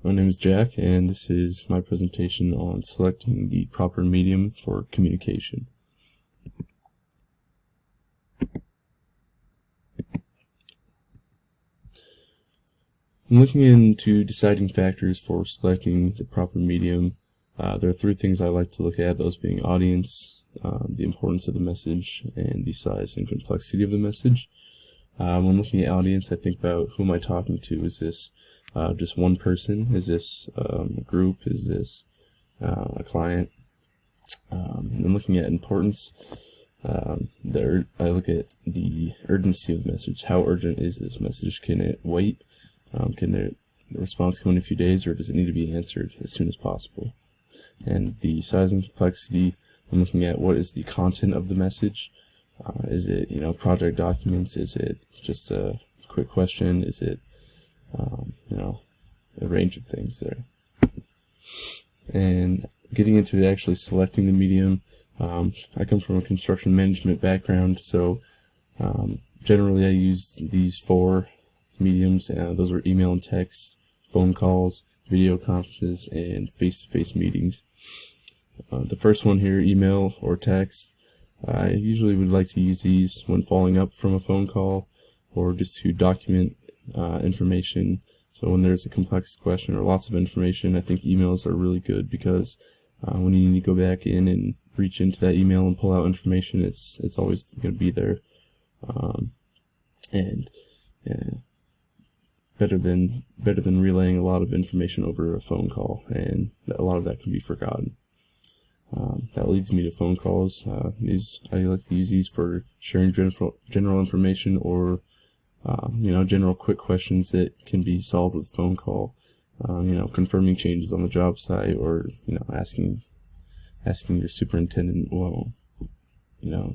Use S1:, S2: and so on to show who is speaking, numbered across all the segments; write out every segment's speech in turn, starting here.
S1: My name is Jack, and this is my presentation on selecting the proper medium for communication. In looking into deciding factors for selecting the proper medium, there are three things I like to look at, those being audience, the importance of the message, and the size and complexity of the message. When looking at audience, I think about who am I talking to. Is this just one person? Is this a group? Is this a client? And looking at importance, I look at the urgency of the message. How urgent is this message? Can it wait? Can the response come in a few days, or does it need to be answered as soon as possible? And the size and complexity, I'm looking at what is the content of the message. Is it project documents? Is it just a quick question? Is it a range of things there? And getting into actually selecting the medium, I come from a construction management background, so generally I use these four mediums. Those are email and text, phone calls, video conferences, and face-to-face meetings. The first one here, email or text, I usually would like to use these when following up from a phone call or just to document information. So when there's a complex question or lots of information, I think emails are really good because when you need to go back in and reach into that email and pull out information, it's always going to be there. Better than relaying a lot of information over a phone call, and a lot of that can be forgotten. That leads me to phone calls. I like to use these for sharing general information or general quick questions that can be solved with a phone call. Confirming changes on the job site, or asking your superintendent,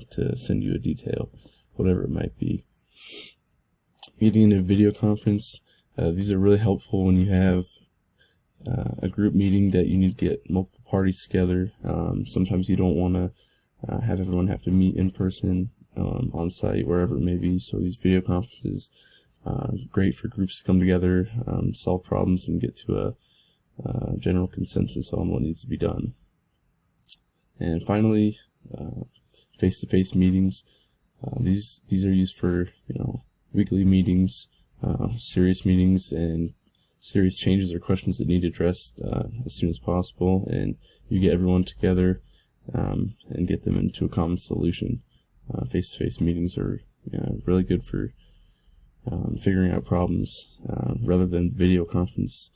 S1: to send you a detail, whatever it might be. Getting into a video conference, these are really helpful when you have a group meeting that you need to get multiple parties together. Sometimes you don't want to have everyone have to meet in person, on site, wherever it may be. So these video conferences great for groups to come together, solve problems, and get to a general consensus on what needs to be done. And finally, face-to-face meetings. These are used for weekly meetings, serious meetings, and serious changes or questions that need addressed as soon as possible, and you get everyone together and get them into a common solution. Face-to-face meetings are really good for figuring out problems. Rather than video conference,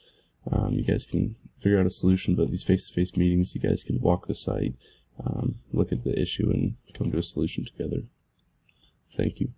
S1: you guys can figure out a solution, but these face-to-face meetings, you guys can walk the site, look at the issue, and come to a solution together. Thank you.